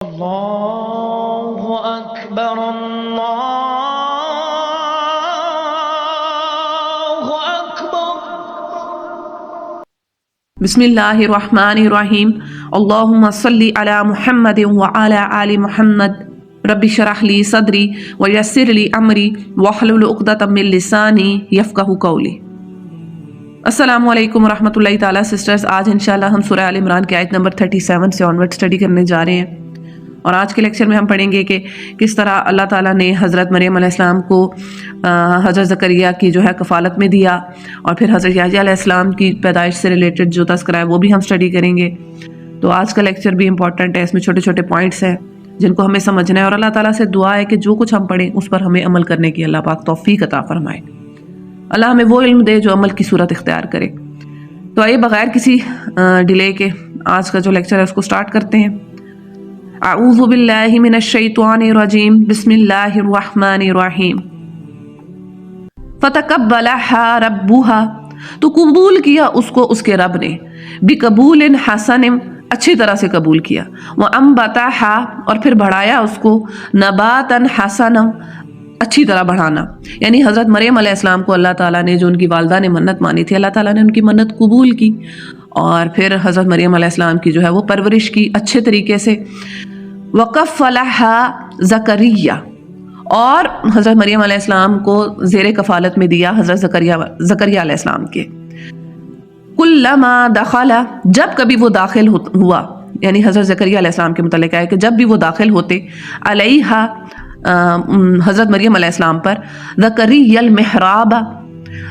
اللہ اکبر اللہ اکبر۔ بسم اللہ الرحمن الرحیم۔ اللہم صلی علی محمد وعلی آل محمد۔ رب اشرح لی صدری ویسر لی امری واحلل عقدۃ من لسانی یفقہوا قولی۔ السلام علیکم ورحمۃ اللہ تعالیٰ سسٹرز، آج انشاءاللہ ہم سورہ آل عمران کی آیت نمبر 37 سے آنورڈ اسٹڈی کرنے جا رہے ہیں، اور آج کے لیکچر میں ہم پڑھیں گے کہ کس طرح اللہ تعالیٰ نے حضرت مریم علیہ السلام کو حضرت زکریہ کی جو ہے کفالت میں دیا، اور پھر حضرت یحییٰ علیہ السلام کی پیدائش سے ریلیٹڈ جو تذکرہ ہے وہ بھی ہم اسٹڈی کریں گے۔ تو آج کا لیکچر بھی امپورٹنٹ ہے، اس میں چھوٹے چھوٹے پوائنٹس ہیں جن کو ہمیں سمجھنا ہے، اور اللہ تعالیٰ سے دعا ہے کہ جو کچھ ہم پڑھیں اس پر ہمیں عمل کرنے کی اللہ پاک توفیق عطا فرمائے۔ اللہ ہمیں وہ علم دے جو عمل کی صورت اختیار کرے۔ تو آئیے بغیر کسی ڈیلے کے آج کا جو لیکچر ہے اس کو سٹارٹ کرتے ہیں۔ اعوذ باللہ من الشیطان الرجیم، بسم اللہ الرحمن الرحیم۔ فتقبلہا ربہا، تو قبول کیا اس کو اس کے رب نے، بقبول حسن، اچھی طرح سے قبول کیا، وانبتہا، اور پھر بڑھایا اس کو، نباتا حسنا، اچھی طرح بڑھانا، یعنی حضرت مریم علیہ السلام کو اللہ تعالیٰ نے جو ان کی والدہ نے منت مانی تھی، اللہ تعالیٰ نے ان کی منت قبول کی، اور پھر حضرت مریم علیہ السلام کی جو ہے وہ پرورش کی اچھے طریقے سے۔ وکفلہا زکریہ، اور حضرت مریم علیہ السلام کو زیر کفالت میں دیا حضرت زکریہ علیہ السلام کے۔ کلما دخل، جب کبھی وہ داخل ہوا، یعنی حضرت زکریہ علیہ السلام کے متعلق ہے کہ جب بھی وہ داخل ہوتے، علیہا، حضرت مریم علیہ السلام پر، زکریہ المحراب،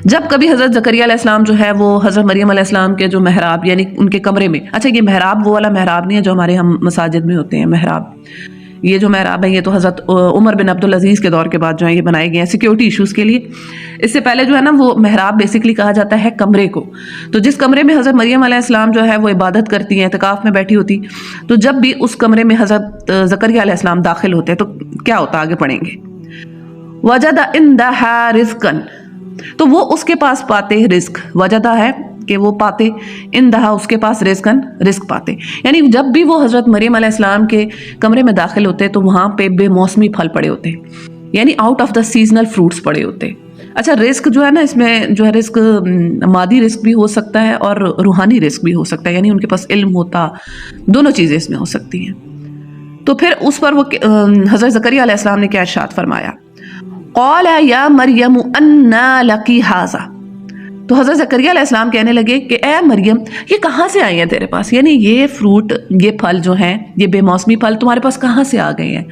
جب کبھی حضرت زکریہ علیہ السلام جو ہے وہ حضرت مریم علیہ السلام کے جو محراب یعنی ان کے کمرے میں، اچھا یہ محراب وہ والا محراب نہیں ہے جو ہمارے ہم مساجد میں ہوتے ہیں، محراب یہ جو محراب ہے یہ تو حضرت عمر بن عبدالعزیز کے دور کے بعد جو ہے یہ بنائے گئے ہیں سیکیورٹی ایشوز کے لیے۔ اس سے پہلے جو ہے نا وہ محراب بیسکلی کہا جاتا ہے کمرے کو، تو جس کمرے میں حضرت مریم علیہ السلام جو ہے وہ عبادت کرتی ہیں، اعتکاف میں بیٹھی ہوتی، تو جب بھی اس کمرے میں حضرت زکریہ علیہ السلام داخل ہوتے تو کیا ہوتا، آگے پڑھیں گے۔ وجد عندہا رزقا، تو وہ اس کے پاس پاتے رزق، وجدہ ہے کہ وہ پاتے، اندہا اس کے پاس رزق پاتے، یعنی جب بھی وہ حضرت مریم علیہ السلام کے کمرے میں داخل ہوتے تو وہاں پہ بے موسمی پھل پڑے ہوتے، یعنی out of the seasonal fruits پڑے ہوتے۔ اچھا رزق جو ہے نا، اس میں جو ہے رزق مادی رزق بھی ہو سکتا ہے اور روحانی رزق بھی ہو سکتا ہے، یعنی ان کے پاس علم ہوتا، دونوں چیزیں اس میں ہو سکتی ہیں۔ تو پھر اس پر وہ حضرت زکریا علیہ السلام نے کیا ارشاد فرمایا، قال یا مریم انا لکی ھذا، تو حضرت زکریا علیہ السلام کہنے لگے کہ اے مریم یہ کہاں سے آئی ہیں تیرے پاس، یعنی یہ فروٹ، یہ پھل جو ہیں، یہ بے موسمی پھل تمہارے پاس کہاں سے آ گئے ہیں۔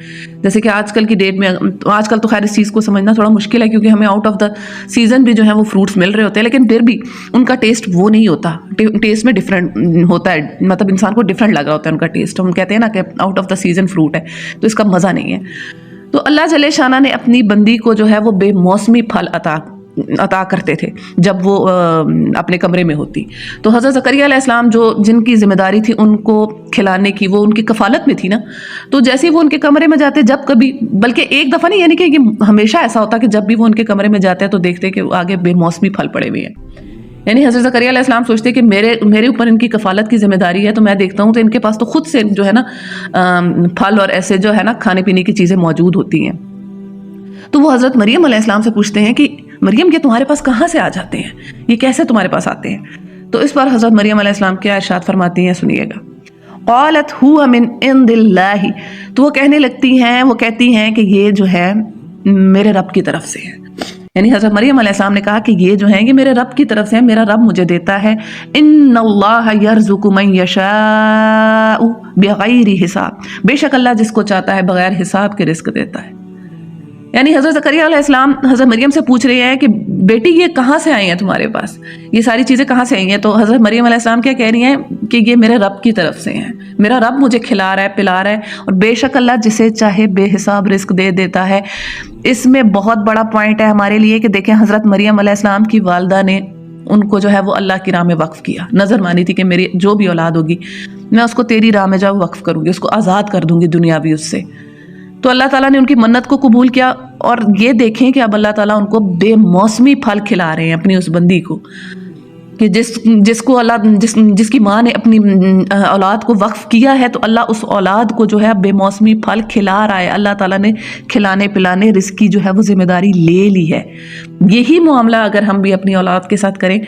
جیسے کہ آج کل کی ڈیٹ میں، آج کل تو خیر اس چیز کو سمجھنا تھوڑا مشکل ہے کیونکہ ہمیں آؤٹ آف دا سیزن بھی جو ہے وہ فروٹس مل رہے ہوتے ہیں، لیکن پھر بھی ان کا ٹیسٹ وہ نہیں ہوتا، ٹیسٹ میں ڈفرینٹ ہوتا ہے، مطلب انسان کو ڈفرینٹ لگ رہا ہوتا ہے ان کا ٹیسٹ، ہم کہتے ہیں نا کہ out of the season fruit ہے تو اس کا مزہ نہیں ہے۔ تو اللہ جل شانہ نے اپنی بندی کو جو ہے وہ بے موسمی پھل عطا کرتے تھے جب وہ اپنے کمرے میں ہوتی، تو حضرت زکریا علیہ السلام جن کی ذمہ داری تھی ان کو کھلانے کی، وہ ان کی کفالت میں تھی نا، تو جیسے ہی وہ ان کے کمرے میں جاتے، جب کبھی، بلکہ ایک دفعہ نہیں، یعنی کہ یہ ہمیشہ ایسا ہوتا کہ جب بھی وہ ان کے کمرے میں جاتے ہیں تو دیکھتے کہ آگے بے موسمی پھل پڑے ہوئے ہیں، یعنی حضرت زکریا علیہ السلام سوچتے کہ میرے اوپر ان کی کفالت کی ذمہ داری ہے، تو میں دیکھتا ہوں تو ان کے پاس تو خود سے جو ہے نا پھل اور ایسے جو ہے نا کھانے پینے کی چیزیں موجود ہوتی ہیں۔ تو وہ حضرت مریم علیہ السلام سے پوچھتے ہیں کہ مریم یہ تمہارے پاس کہاں سے آ جاتے ہیں، یہ کیسے تمہارے پاس آتے ہیں؟ تو اس پر حضرت مریم علیہ السلام کیا ارشاد فرماتی ہیں، سنیے گا۔ قالت هو من عند اللہ، تو وہ کہتی ہیں کہ یہ جو ہے میرے رب کی طرف سے ہے، یعنی حضرت مریم علیہ السلام نے کہا کہ یہ جو ہیں یہ میرے رب کی طرف سے ہے، میرا رب مجھے دیتا ہے، ان اللہ یرزق من یشاء بغیر حساب، بے شک اللہ جس کو چاہتا ہے بغیر حساب کے رزق دیتا ہے۔ یعنی حضرت زکریا علیہ السلام حضرت مریم سے پوچھ رہے ہیں کہ بیٹی یہ کہاں سے آئی ہیں تمہارے پاس، یہ ساری چیزیں کہاں سے آئی ہیں؟ تو حضرت مریم علیہ السلام کیا کہہ رہی ہیں کہ یہ میرے رب کی طرف سے ہیں، میرا رب مجھے کھلا رہا ہے، پلا رہا ہے، اور بے شک اللہ جسے چاہے بے حساب رزق دے دیتا ہے۔ اس میں بہت بڑا پوائنٹ ہے ہمارے لیے کہ دیکھیں حضرت مریم علیہ السلام کی والدہ نے ان کو جو ہے وہ اللہ کی راہ میں وقف کیا، نظر مانی تھی کہ میری جو بھی اولاد ہوگی میں اس کو تیری راہ میں جاؤ وقف کروں گی، اس کو آزاد کر دوں گی دنیاوی اس سے۔ تو اللہ تعالیٰ نے ان کی منت کو قبول کیا، اور یہ دیکھیں کہ اب اللہ تعالیٰ ان کو بے موسمی پھل کھلا رہے ہیں اپنی اس بندی کو۔ کہ جس کو جس کی ماں نے اپنی اولاد کو وقف کیا ہے تو اللہ اس اولاد کو جو ہے بے موسمی پھل کھلا رہا ہے. اللہ تعالیٰ نے کھلانے پلانے رزق کی جو ہے وہ ذمہ داری لے لی ہے. یہی معاملہ اگر ہم بھی اپنی اولاد کے ساتھ کریں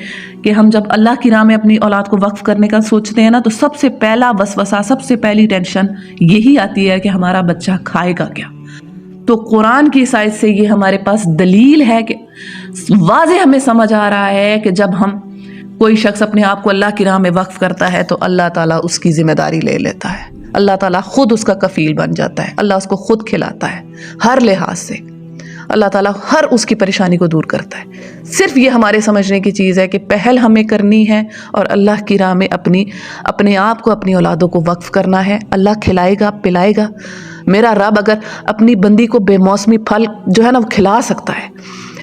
کہ ہم جب اللہ کی راہ میں اپنی اولاد کو وقف کرنے کا سوچتے ہیں نا تو سب سے پہلا وسوسہ، سب سے پہلی ٹینشن یہی آتی ہے کہ ہمارا بچہ کھائے گا کیا. تو قرآن کی سائد سے یہ ہمارے پاس دلیل ہے کہ واضح ہمیں سمجھ آ رہا ہے کہ جب ہم کوئی شخص اپنے آپ کو اللہ کی راہ میں وقف کرتا ہے تو اللہ تعالیٰ اس کی ذمہ داری لے لیتا ہے. اللہ تعالیٰ خود اس کا کفیل بن جاتا ہے. اللہ اس کو خود کھلاتا ہے ہر لحاظ سے. اللہ تعالیٰ ہر اس کی پریشانی کو دور کرتا ہے. صرف یہ ہمارے سمجھنے کی چیز ہے کہ پہل ہمیں کرنی ہے اور اللہ کی راہ میں اپنے آپ کو، اپنی اولادوں کو وقف کرنا ہے. اللہ کھلائے گا، پلائے گا. میرا رب اگر اپنی بندی کو بے موسمی پھل جو ہے نا وہ کھلا سکتا ہے.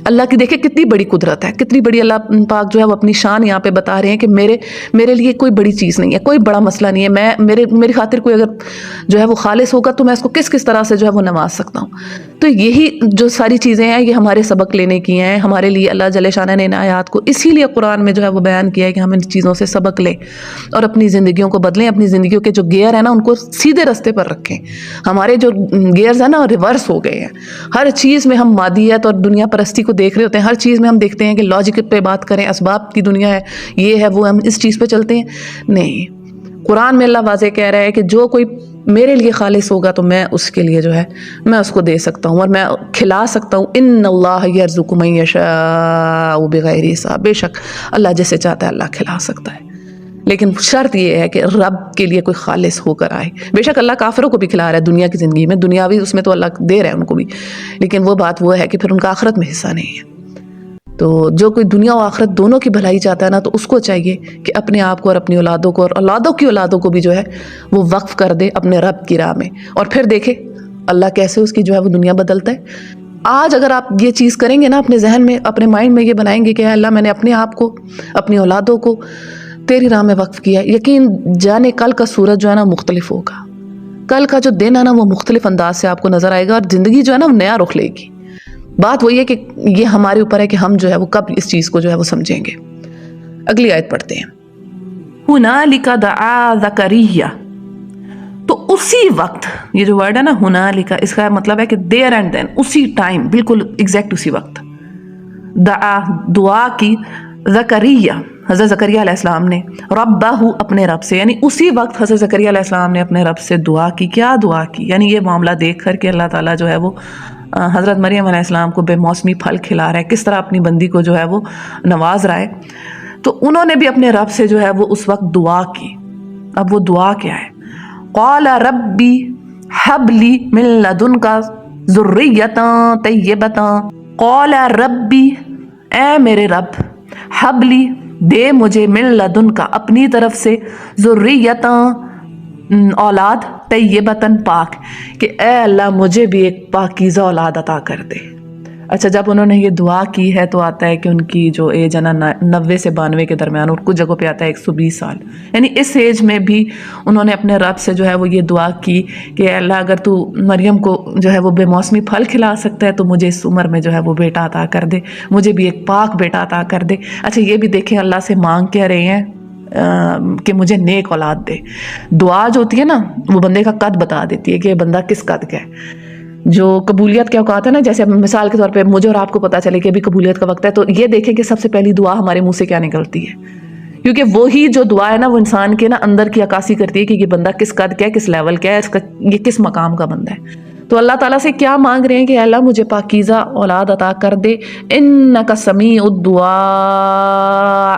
اللہ کی دیکھیں کتنی بڑی قدرت ہے، کتنی بڑی اللہ پاک جو ہے وہ اپنی شان یہاں پہ بتا رہے ہیں کہ میرے لیے کوئی بڑی چیز نہیں ہے، کوئی بڑا مسئلہ نہیں ہے. میری خاطر کوئی اگر جو ہے وہ خالص ہوگا تو میں اس کو کس طرح سے جو ہے وہ نواز سکتا ہوں. تو یہی جو ساری چیزیں ہیں یہ ہمارے سبق لینے کی ہیں. ہمارے لیے اللہ جل شانہ نے ان آیات کو اسی لیے قرآن میں جو ہے وہ بیان کیا ہے کہ ہم ان چیزوں سے سبق لیں اور اپنی زندگیوں کو بدلیں. اپنی زندگیوں کے جو گیئر ہیں نا ان کو سیدھے رستے پر رکھیں. ہمارے جو گیئرز ہیں نا ریورس ہو گئے ہیں. ہر چیز میں ہم مادیت اور دنیا پرستی کو دیکھ رہے ہوتے ہیں. ہر چیز میں ہم دیکھتے ہیں کہ لاجک پہ بات کریں، اسباب کی دنیا ہے، یہ ہے وہ، ہم اس چیز پہ چلتے ہیں. نہیں، قرآن میں اللہ واضح کہہ رہا ہے کہ جو کوئی میرے لیے خالص ہوگا تو میں اس کے لیے جو ہے میں اس کو دے سکتا ہوں اور میں کھلا سکتا ہوں. ان اللہ یرزق من یشاء بغیر حساب. بے شک اللہ جسے چاہتا ہے اللہ کھلا سکتا ہے، لیکن شرط یہ ہے کہ رب کے لیے کوئی خالص ہو کر آئے. بے شک اللہ کافروں کو بھی کھلا رہا ہے دنیا کی زندگی میں، دنیاوی اس میں تو اللہ دے رہا ہے ان کو بھی، لیکن وہ بات وہ ہے کہ پھر ان کا آخرت میں حصہ نہیں ہے. تو جو کوئی دنیا و آخرت دونوں کی بھلائی چاہتا ہے نا تو اس کو چاہیے کہ اپنے آپ کو اور اپنی اولادوں کو اور اولادوں کی اولادوں کو بھی جو ہے وہ وقف کر دے اپنے رب کی راہ میں، اور پھر دیکھے اللہ کیسے اس کی جو ہے وہ دنیا بدلتا ہے. آج اگر آپ یہ چیز کریں گے نا، اپنے ذہن میں، اپنے مائنڈ میں یہ بنائیں گے کہ اے اللہ میں نے اپنے آپ کو، اپنی اولادوں کو تیری راہ میں وقف کیا، یقین جانے کل کا سورج جو ہے نا مختلف ہوگا. کل کا جو دن ہے نا وہ مختلف انداز سے آپ کو نظر آئے گا اور زندگی جو ہے نا وہ نیا رخ لے گی. بات وہی ہے کہ یہ ہمارے اوپر ہے کہ ہم جو ہے وہ کب اس چیز کو جو ہے وہ سمجھیں گے. اگلی آیت پڑھتے ہیں. ہنالک دعا زکریا. تو اسی وقت، یہ جو ورڈ ہے نا ہنالک، اس کا مطلب ہے کہ دیر اینڈ دین، اسی ٹائم، بالکل ایگزیکٹ اسی وقت دعا کی زکریا، حضرت زکریا علیہ السلام نے، ربہ، اپنے رب سے. یعنی اسی وقت حضرت زکریا علیہ السلام نے اپنے رب سے دعا کی. کیا دعا کی؟ یعنی یہ معاملہ دیکھ کر کہ اللہ تعالیٰ جو ہے وہ حضرت مریم علیہ السلام کو بے موسمی پھل کھلا رہا ہے، کس طرح اپنی بندی کو جو ہے وہ نواز رہا ہے. تو انہوں نے بھی اپنے رب سے جو ہے وہ اس وقت دعا کی. اب وہ دعا کیا ہے؟ قال ربی حب لی من لدنک ذریۃ طیبۃ. قال ربی، اے میرے رب، حب لی، دے مجھے، من لدنک، اپنی طرف سے، ذریۃ، اولاد، طیبتاً، پاک، کہ اے اللہ مجھے بھی ایک پاکیزہ اولاد عطا کر دے. اچھا، جب انہوں نے یہ دعا کی ہے تو آتا ہے کہ ان کی جو ایج ہے نا 90 سے 92 کے درمیان، اور کچھ جگہوں پہ آتا ہے 120 سال. یعنی اس ایج میں بھی انہوں نے اپنے رب سے جو ہے وہ یہ دعا کی کہ اے اللہ اگر تو مریم کو جو ہے وہ بے موسمی پھل کھلا سکتا ہے تو مجھے اس عمر میں جو ہے وہ بیٹا عطا کر دے، مجھے بھی ایک پاک بیٹا عطا کر دے. اچھا، یہ بھی دیکھیں اللہ سے مانگ کیا رہے ہیں کہ مجھے نیک اولاد دے. دعا جو ہوتی ہے نا وہ بندے کا قد بتا دیتی ہے کہ بندہ کس قد کا ہے. جو قبولیت کے اوقات ہے نا، جیسے مثال کے طور پہ مجھے اور آپ کو پتا چلے کہ ابھی قبولیت کا وقت ہے، تو یہ دیکھیں کہ سب سے پہلی دعا ہمارے منہ سے کیا نکلتی ہے، کیونکہ وہی جو دعا ہے نا وہ انسان کے نا اندر کی عکاسی کرتی ہے کہ یہ بندہ کس قد کا ہے، کس لیول کا ہے، اس کا یہ کس مقام کا بندہ ہے. تو اللہ تعالیٰ سے کیا مانگ رہے ہیں کہ اللہ مجھے پاکیزہ اولاد عطا کر دے. انک سمیع الدعاء،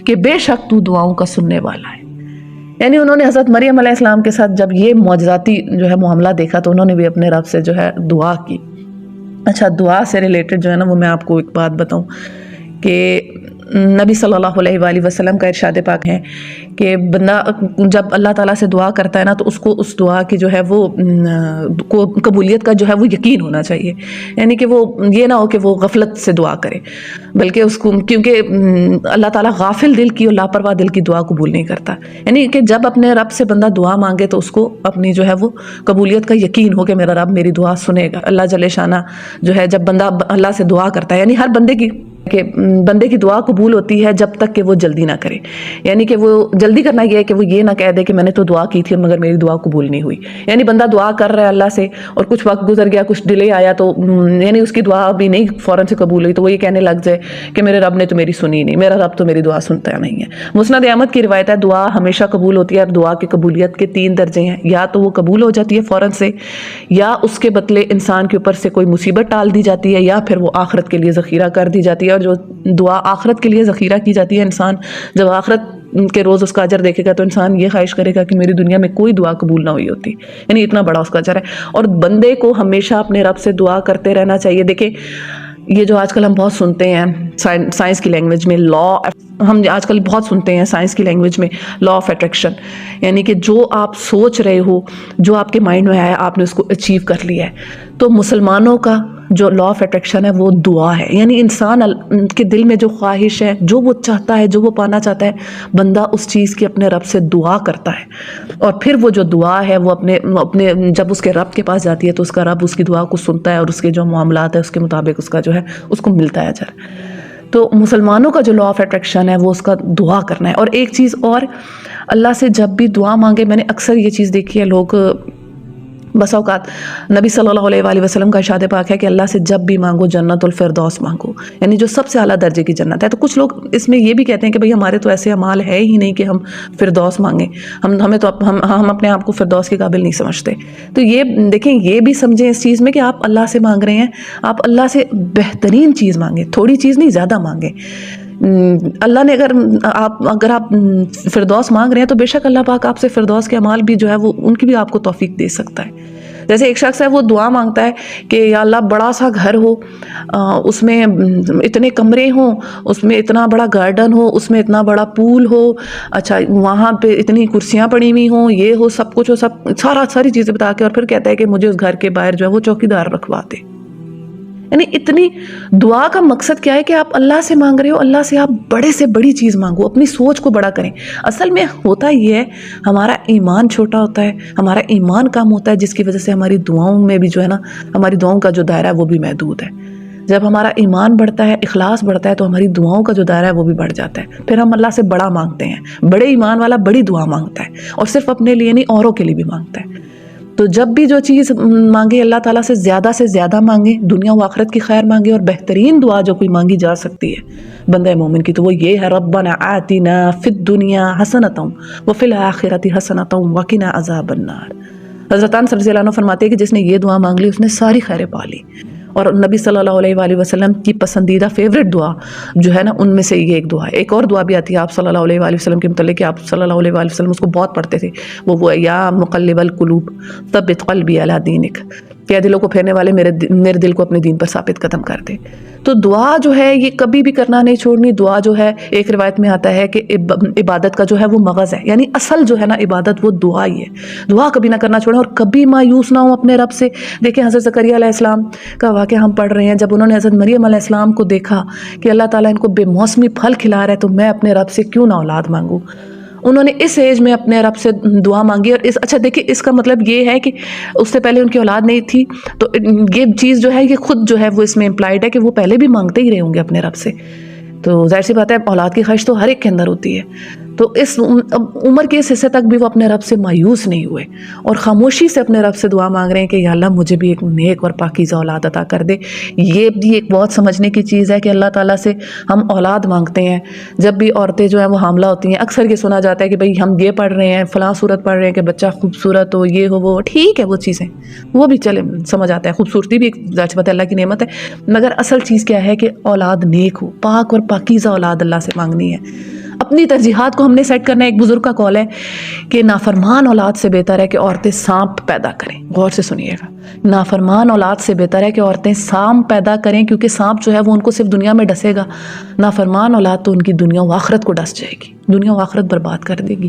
کہ بے شک تو دعاؤں کا سننے والا ہے. یعنی انہوں نے حضرت مریم علیہ السلام کے ساتھ جب یہ معجزاتی جو ہے معاملہ دیکھا تو انہوں نے بھی اپنے رب سے جو ہے دعا کی. اچھا، دعا سے ریلیٹڈ جو ہے نا وہ میں آپ کو ایک بات بتاؤں کہ نبی صلی اللہ علیہ وآلہ وسلم کا ارشاد پاک ہے کہ بندہ جب اللہ تعالیٰ سے دعا کرتا ہے نا تو اس کو اس دعا کی جو ہے وہ قبولیت کا جو ہے وہ یقین ہونا چاہیے. یعنی کہ وہ یہ نہ ہو کہ وہ غفلت سے دعا کرے، بلکہ اس کو، کیونکہ اللہ تعالیٰ غافل دل کی اور لاپرواہ دل کی دعا قبول نہیں کرتا. یعنی کہ جب اپنے رب سے بندہ دعا مانگے تو اس کو اپنی جو ہے وہ قبولیت کا یقین ہو کہ میرا رب میری دعا سنے گا. اللہ جل شانہ جو ہے جب بندہ اللہ سے دعا کرتا ہے، یعنی ہر بندے کی کہ بندے کی دعا قبول ہوتی ہے جب تک کہ وہ جلدی نہ کرے، یعنی کہ وہ جلدی کرنا یہ ہے کہ وہ یہ نہ کہہ دے کہ میں نے تو دعا کی تھی مگر میری دعا قبول نہیں ہوئی، یعنی بندہ دعا کر رہا ہے اللہ سے اور کچھ وقت گزر گیا، کچھ ڈیلے آیا تو یعنی اس کی دعا بھی نہیں فوراً سے قبول ہوئی تو وہ یہ کہنے لگ جائے کہ میرے رب نے تو میری سنی نہیں، میرا رب تو میری دعا سنتا نہیں ہے۔ مسند احمد کی روایت ہے دعا ہمیشہ قبول ہوتی ہے اور دعا کی قبولیت کے 3 درجے ہیں، یا تو وہ قبول ہو جاتی ہے فوراً سے، یا اس کے بدلے انسان کے اوپر سے کوئی مصیبت ٹال دی جاتی ہے، یا پھر وہ آخرت کے لیے ذخیرہ کر دی جاتی ہے۔ اور جو دعا آخرت کے لیے ذخیرہ کی جاتی ہے، انسان جب آخرت کے روز اس کا اجر دیکھے گا تو انسان یہ خواہش کرے گا کہ میری دنیا میں کوئی دعا قبول نہ ہوئی ہوتی، یعنی اتنا بڑا اس کا اجر ہے۔ اور بندے کو ہمیشہ اپنے رب سے دعا کرتے رہنا چاہیے۔ دیکھیں یہ جو آج کل ہم بہت سنتے ہیں سائنس کی لینگویج میں ہم آج کل بہت سنتے ہیں سائنس کی لینگویج میں لا آف اٹریکشن، یعنی کہ جو آپ سوچ رہے ہو، جو آپ کے مائنڈ میں آیا آپ نے اس کو اچیو کر لیا ہے۔ تو مسلمانوں کا جو لا آف اٹریکشن ہے وہ دعا ہے، یعنی انسان کے دل میں جو خواہش ہے، جو وہ چاہتا ہے، جو وہ پانا چاہتا ہے، بندہ اس چیز کی اپنے رب سے دعا کرتا ہے، اور پھر وہ جو دعا ہے وہ اپنے جب اس کے رب کے پاس جاتی ہے تو اس کا رب اس کی دعا کو سنتا ہے اور اس کے جو معاملات ہیں اس کے مطابق اس کا جو ہے اس کو ملتا ہے اجر۔ تو مسلمانوں کا جو لا آف اٹریکشن ہے وہ اس کا دعا کرنا ہے۔ اور ایک چیز اور، اللہ سے جب بھی دعا مانگے، میں نے اکثر یہ چیز دیکھی ہے، لوگ بس اوقات نبی صلی اللہ علیہ وآلہ وسلم کا ارشاد پاک ہے کہ اللہ سے جب بھی مانگو جنت الفردوس مانگو، یعنی جو سب سے اعلیٰ درجے کی جنت ہے۔ تو کچھ لوگ اس میں یہ بھی کہتے ہیں کہ بھئی ہمارے تو ایسے اعمال ہے ہی نہیں کہ ہم فردوس مانگیں، ہم اپنے آپ کو فردوس کے قابل نہیں سمجھتے۔ تو یہ دیکھیں، یہ بھی سمجھیں اس چیز میں کہ آپ اللہ سے مانگ رہے ہیں، آپ اللہ سے بہترین چیز مانگیں، تھوڑی چیز نہیں زیادہ مانگیں۔ اللہ نے اگر آپ فردوس مانگ رہے ہیں تو بے شک اللہ پاک آپ سے فردوس کے اعمال بھی جو ہے وہ ان کی بھی آپ کو توفیق دے سکتا ہے۔ جیسے ایک شخص ہے وہ دعا مانگتا ہے کہ یا اللہ بڑا سا گھر ہو، اس میں اتنے کمرے ہوں، اس میں اتنا بڑا گارڈن ہو، اس میں اتنا بڑا پول ہو، اچھا وہاں پہ اتنی کرسیاں پڑی ہوئی ہوں، یہ ہو، سب کچھ ہو، ساری چیزیں بتا کے، اور پھر کہتا ہے کہ مجھے اس گھر کے باہر جو ہے وہ چوکیدار رکھوا دے۔ یعنی اتنی دعا کا مقصد کیا ہے کہ آپ اللہ سے مانگ رہے ہو، اللہ سے آپ بڑے سے بڑی چیز مانگو، اپنی سوچ کو بڑا کریں۔ اصل میں ہوتا یہ ہے، ہمارا ایمان چھوٹا ہوتا ہے، ہمارا ایمان کم ہوتا ہے، جس کی وجہ سے ہماری دعاؤں میں بھی جو ہے نا، ہماری دعاؤں کا جو دائرہ ہے وہ بھی محدود ہے۔ جب ہمارا ایمان بڑھتا ہے، اخلاص بڑھتا ہے، تو ہماری دعاؤں کا جو دائرہ ہے وہ بھی بڑھ جاتا ہے، پھر ہم اللہ سے بڑا مانگتے ہیں۔ بڑے ایمان والا بڑی دعا مانگتا ہے، اور صرف اپنے لیے نہیں، اوروں کے لیے بھی مانگتا ہے۔ تو جب بھی جو چیز مانگے اللہ تعالیٰ سے زیادہ مانگے، دنیا و آخرت کی خیر مانگے، اور بہترین دعا جو کوئی مانگی جا سکتی ہے بندہ مومن کی تو وہ یہ ہے، ربنا آتنا فی الدنیا حسنۃ وفی الآخرۃ حسنۃ وقنا عذاب النار۔ حضرت انس رضی اللہ عنہ فرماتے ہیں کہ جس نے یہ دعا مانگ لی اس نے ساری خیریں پا لی۔ اور نبی صلی اللہ علیہ وآلہ وسلم کی پسندیدہ فیوریٹ دعا جو ہے نا، ان میں سے یہ ایک دعا ہے۔ ایک اور دعا بھی آتی ہے آپ صلی اللہ علیہ وآلہ وسلم کے متعلق کہ آپ صلی اللہ علیہ وآلہ وسلم اس کو بہت پڑھتے تھے، وہ ہے یا مقلب القلوب ثبت قلبی علی دینک، کہ دلوں کو پھیرنے والے میرے دل کو اپنے دین پر ثابت قدم کر دے۔ تو دعا جو ہے یہ کبھی بھی کرنا نہیں چھوڑنی۔ دعا جو ہے، ایک روایت میں آتا ہے کہ عبادت کا جو ہے وہ مغز ہے، یعنی اصل جو ہے نا عبادت وہ دعا ہی ہے۔ دعا کبھی نہ کرنا چھوڑیں، اور کبھی مایوس نہ ہوں اپنے رب سے۔ دیکھیں حضرت زکریا علیہ السلام کا واقعہ ہم پڑھ رہے ہیں، جب انہوں نے حضرت مریم علیہ السلام کو دیکھا کہ اللہ تعالیٰ ان کو بے موسمی پھل کھلا رہا ہے تو میں اپنے رب سے کیوں نہ اولاد مانگوں، انہوں نے اس ایج میں اپنے رب سے دعا مانگی۔ اور اچھا دیکھیں، اس کا مطلب یہ ہے کہ اس سے پہلے ان کی اولاد نہیں تھی، تو یہ چیز جو ہے یہ خود جو ہے وہ اس میں امپلائڈ ہے کہ وہ پہلے بھی مانگتے ہی رہے ہوں گے اپنے رب سے۔ تو ظاہر سی بات ہے اولاد کی خواہش تو ہر ایک کے اندر ہوتی ہے۔ تو اس عمر کے اس حصے تک بھی وہ اپنے رب سے مایوس نہیں ہوئے، اور خاموشی سے اپنے رب سے دعا مانگ رہے ہیں کہ یا اللہ مجھے بھی ایک نیک اور پاکیزہ اولاد عطا کر دے۔ یہ بھی ایک بہت سمجھنے کی چیز ہے کہ اللہ تعالیٰ سے ہم اولاد مانگتے ہیں۔ جب بھی عورتیں جو ہیں وہ حاملہ ہوتی ہیں، اکثر یہ سنا جاتا ہے کہ بھئی ہم یہ پڑھ رہے ہیں، فلاں صورت پڑھ رہے ہیں کہ بچہ خوبصورت ہو، یہ ہو، وہ ٹھیک ہے، وہ چیزیں وہ بھی چلے سمجھ آتا ہے، خوبصورتی بھی ایک ذات بات اللہ کی نعمت ہے، مگر اصل چیز کیا ہے کہ اولاد نیک ہو، پاک اور پاکیزہ اولاد اللہ سے مانگنی ہے۔ اپنی ترجیحات کو ہم نے سیٹ کرنا ہے۔ ایک بزرگ کا قول ہے کہ نافرمان اولاد سے بہتر ہے کہ عورتیں سانپ پیدا کریں۔ غور سے سنیے گا، نافرمان اولاد سے بہتر ہے کہ عورتیں سانپ پیدا کریں، کیونکہ سانپ جو ہے وہ ان کو صرف دنیا میں ڈسے گا، نافرمان اولاد تو ان کی دنیا و آخرت کو ڈس جائے گی، دنیا و آخرت برباد کر دے گی۔